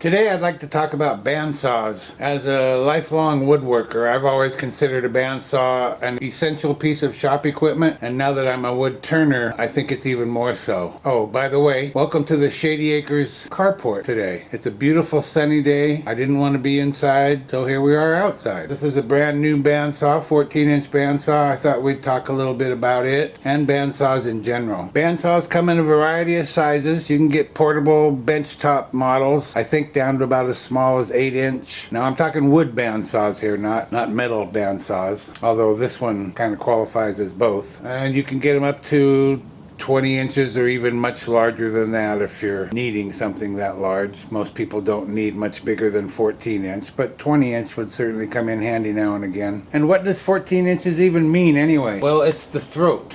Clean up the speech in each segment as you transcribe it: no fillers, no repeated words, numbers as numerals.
Today I'd like to talk about bandsaws. As a lifelong woodworker, I've always considered a bandsaw an essential piece of shop equipment, and now that I'm a wood turner, I think it's even more so. Oh, by the way, welcome to the Shady Acres carport today. It's a beautiful sunny day. I didn't want to be inside, so here we are outside. This is a brand new bandsaw, 14-inch bandsaw. I thought we'd talk a little bit about it and bandsaws in general. Bandsaws come in a variety of sizes. You can get portable benchtop models, I think down to about as small as 8-inch. Now I'm talking wood bandsaws here, not metal bandsaws, although this one kind of qualifies as both. And you can get them up to 20 inches or even much larger than that if you're needing something that large. Most people don't need much bigger than 14-inch, but 20-inch would certainly come in handy now and again. And what does 14 inches even mean anyway? Well, it's the throat.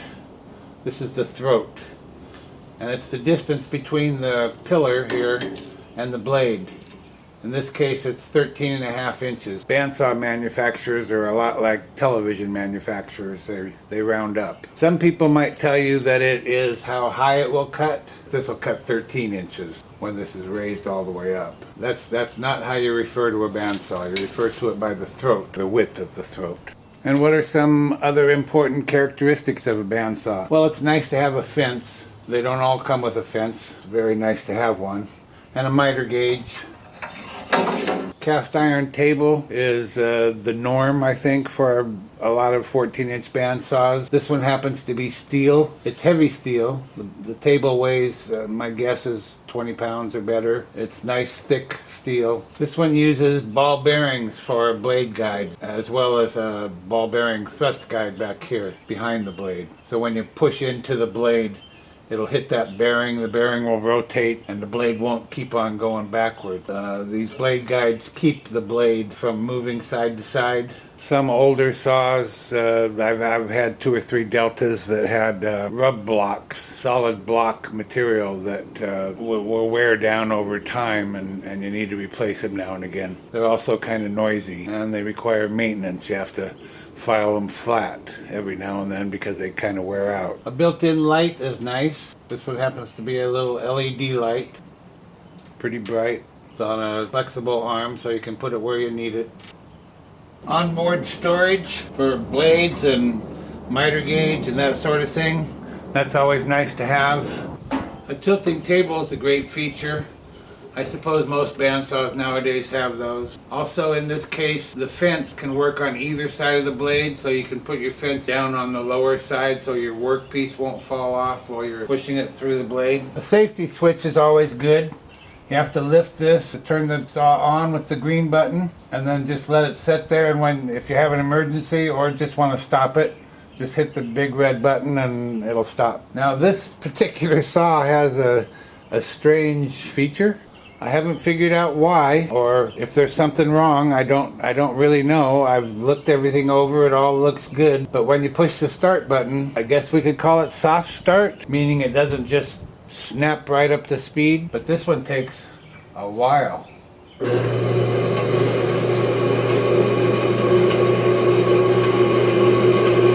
This is the throat. And it's the distance between the pillar here and the blade. In this case, it's 13.5 inches. Bandsaw manufacturers are a lot like television manufacturers. They round up. Some people might tell you that it is how high it will cut. This will cut 13 inches when this is raised all the way up. That's not how you refer to a bandsaw. You refer to it by the throat, the width of the throat. And what are some other important characteristics of a bandsaw? Well, it's nice to have a fence. They don't all come with a fence. It's very nice to have one. And a miter gauge. Cast iron table is the norm, I think, for a lot of 14-inch bandsaws. This one happens to be steel. It's heavy steel. The table weighs, my guess is 20 pounds or better. It's nice, thick steel. This one uses ball bearings for a blade guide, as well as a ball bearing thrust guide back here behind the blade. So when you push into the blade, it'll hit that bearing, the bearing will rotate, and the blade won't keep on going backwards. These blade guides keep the blade from moving side to side. Some older saws, I've had 2 or 3 deltas that had rub blocks, solid block material that will wear down over time, and you need to replace them now and again. They're also kind of noisy, and they require maintenance. You have to file them flat every now and then because they kind of wear out. A built-in light is nice. This one happens to be a little LED light. Pretty bright. It's on a flexible arm so you can put it where you need it. Onboard storage for blades and miter gauge and that sort of thing. That's always nice to have. A tilting table is a great feature. I suppose most bandsaws nowadays have those. Also, in this case, the fence can work on either side of the blade, so you can put your fence down on the lower side so your workpiece won't fall off while you're pushing it through the blade. A safety switch is always good. You have to lift this to turn the saw on with the green button, and then just let it sit there, and if you have an emergency or just want to stop it, just hit the big red button and it'll stop. Now, this particular saw has a strange feature. I haven't figured out why, or if there's something wrong. I don't really know. I've looked everything over, it all looks good. But when you push the start button, I guess we could call it soft start, meaning it doesn't just snap right up to speed. But this one takes a while.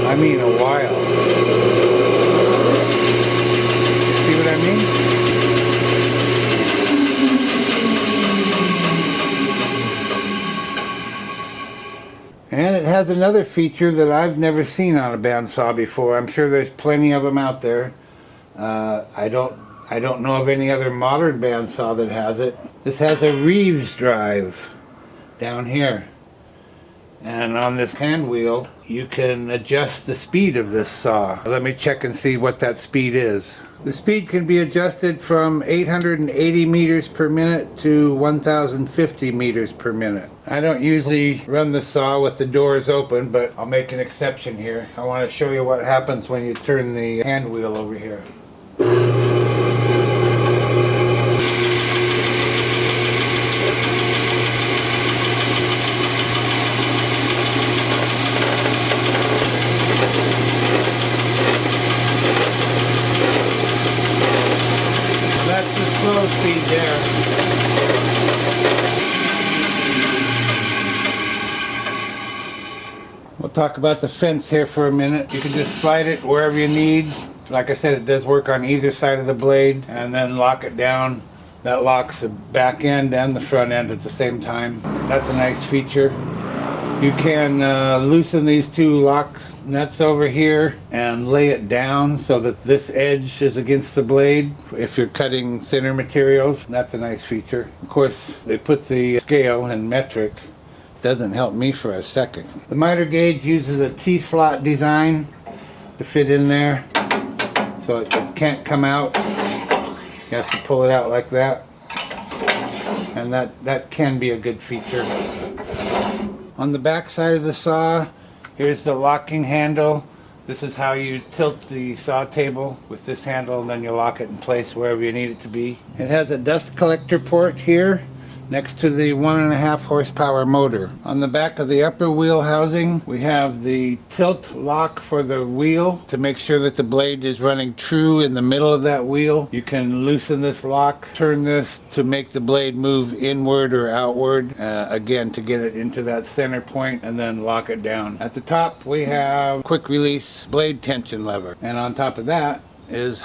I mean a while. See what I mean? And it has another feature that I've never seen on a bandsaw before. I'm sure there's plenty of them out there. I don't know of any other modern bandsaw that has it. This has a Reeves drive down here. And on this hand wheel, you can adjust the speed of this saw. Let me check and see what that speed is. The speed can be adjusted from 880 meters per minute to 1050 meters per minute. I don't usually run the saw with the doors open, but I'll make an exception here. I want to show you what happens when you turn the hand wheel over here. That's the slow speed there. We'll talk about the fence here for a minute. You can just slide it wherever you need. Like I said, it does work on either side of the blade, and then lock it down That locks the back end and the front end at the same time. That's a nice feature. You can loosen these two lock nuts over here and lay it down so that this edge is against the blade if you're cutting thinner materials. That's a nice feature. Of course, they put the scale in metric. Doesn't help me for a second. The miter gauge uses a T-slot design to fit in there, so it can't come out. You have to pull it out like that, and that can be a good feature. On the back side of the saw, here's the locking handle. This is how you tilt the saw table with this handle, and then you lock it in place wherever you need it to be. It has a dust collector port here next to the 1.5 horsepower motor. On the back of the upper wheel housing, we have the tilt lock for the wheel to make sure that the blade is running true in the middle of that wheel. You can loosen this lock, turn this to make the blade move inward or outward, again to get it into that center point, and then lock it down. At the top we have quick release blade tension lever, and on top of that is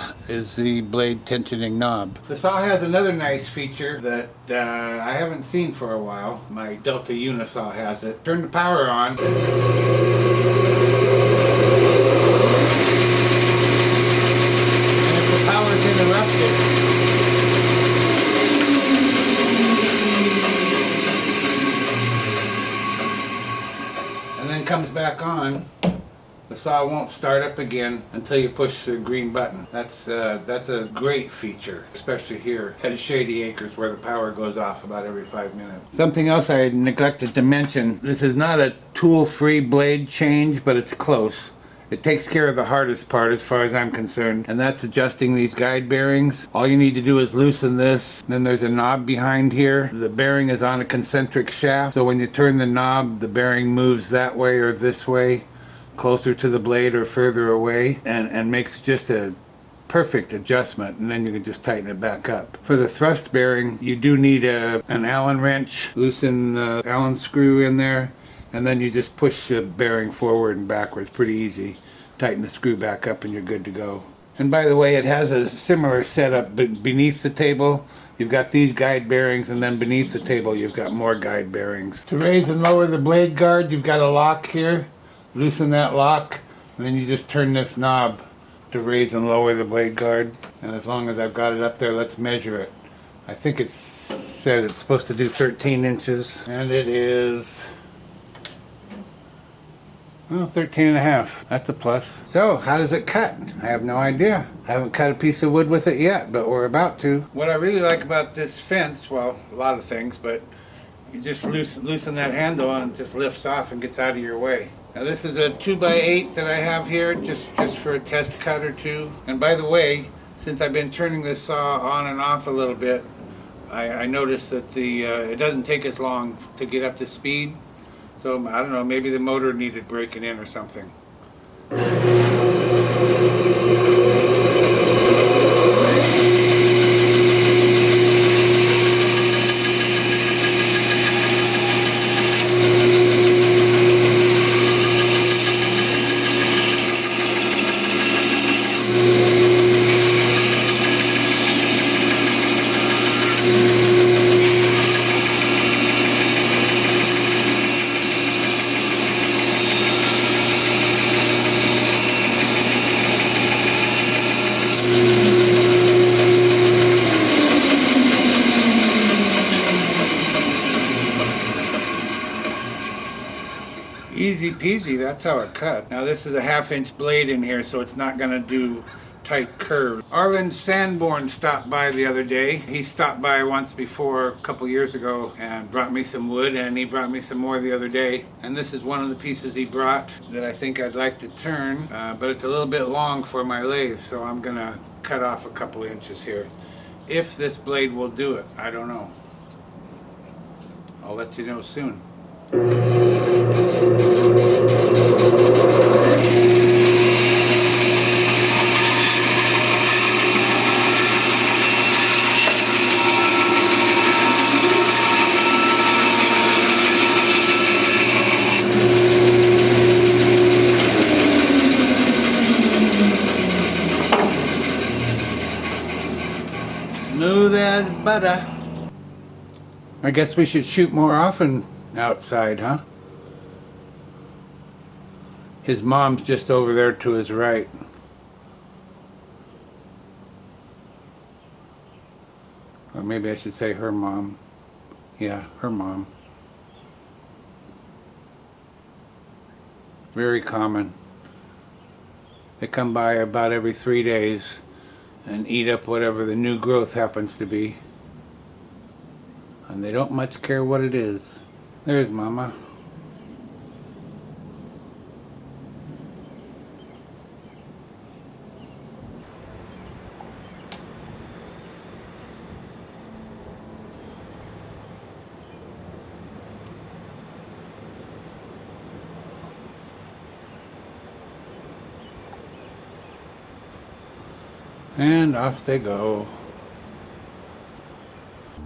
the blade tensioning knob. The saw has another nice feature that I haven't seen for a while. My Delta Unisaw has it. Turn the power on. And if the power is interrupted, and then comes back on, the saw won't start up again until you push the green button. That's a great feature, especially here at Shady Acres where the power goes off about every 5 minutes. Something else I neglected to mention, this is not a tool-free blade change, but it's close. It takes care of the hardest part as far as I'm concerned, and that's adjusting these guide bearings. All you need to do is loosen this. Then there's a knob behind here. The bearing is on a concentric shaft, so when you turn the knob, the bearing moves that way or this way, closer to the blade or further away, and makes just a perfect adjustment, and then you can just tighten it back up. For the thrust bearing, you do need an Allen wrench. Loosen the Allen screw in there, and then you just push the bearing forward and backwards. Pretty easy. Tighten the screw back up and you're good to go. And by the way, it has a similar setup beneath the table. You've got these guide bearings, and then beneath the table you've got more guide bearings. To raise and lower the blade guard, you've got a lock here. Loosen that lock, and then you just turn this knob to raise and lower the blade guard. And as long as I've got it up there, let's measure it. I think it's said it's supposed to do 13 inches, and it is, well, 13 and a half. That's a plus. So, how does it cut? I have no idea. I haven't cut a piece of wood with it yet, but we're about to. What I really like about this fence, well, a lot of things, but you just loosen that handle and it just lifts off and gets out of your way. Now this is a 2x8 that I have here, just for a test cut or two. And by the way, since I've been turning this saw on and off a little bit, I noticed that it doesn't take as long to get up to speed. So I don't know, maybe the motor needed breaking in or something. Easy peasy, that's how it cut. Now this is a 1/2 inch blade in here, so it's not going to do tight curves. Arlen Sanborn stopped by the other day. He stopped by once before, a couple years ago, and brought me some wood, and he brought me some more the other day. And this is one of the pieces he brought that I think I'd like to turn, but it's a little bit long for my lathe, so I'm going to cut off a couple inches here. If this blade will do it, I don't know. I'll let you know soon. Smooth as butter. I guess we should shoot more often outside, huh? His mom's just over there to his right. Or maybe I should say her mom. Yeah, her mom. Very common. They come by about every 3 days and eat up whatever the new growth happens to be. And they don't much care what it is. There's Mama. And off they go.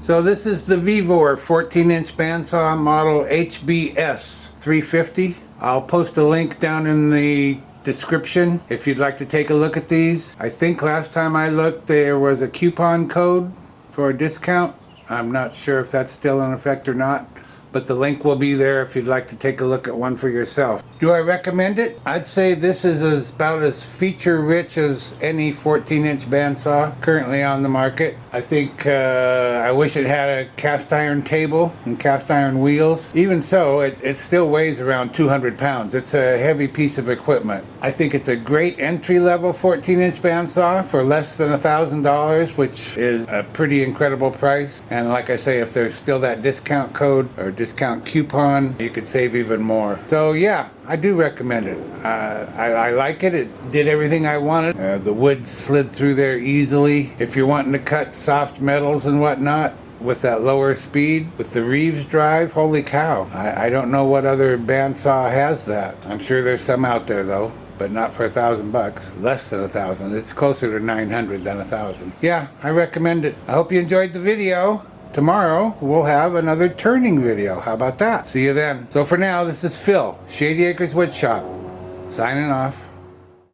So this is the Vevor 14-inch bandsaw model HBS 350. I'll post a link down in the description if you'd like to take a look at these. I think last time I looked there was a coupon code for a discount. I'm not sure if that's still in effect or not, but the link will be there if you'd like to take a look at one for yourself. Do I recommend it? I'd say this is about as feature rich as any 14-inch bandsaw currently on the market. I think I wish it had a cast iron table and cast iron wheels. Even so, it still weighs around 200 pounds. It's a heavy piece of equipment. I think it's a great entry-level 14-inch bandsaw for less than $1,000, which is a pretty incredible price. And like I say, if there's still that discount code or discount coupon, you could save even more. So yeah, I do recommend it. I like it. It did everything I wanted. The wood slid through there easily. If you're wanting to cut soft metals and whatnot with that lower speed, with the Reeves drive, holy cow. I don't know what other bandsaw has that. I'm sure there's some out there though, but not for $1,000. Less than 1,000. It's closer to 900 than 1,000. Yeah, I recommend it. I hope you enjoyed the video. Tomorrow we'll have another turning video. How about that? See you then. So for now, this is Phil, Shady Acres Wood Shop, signing off.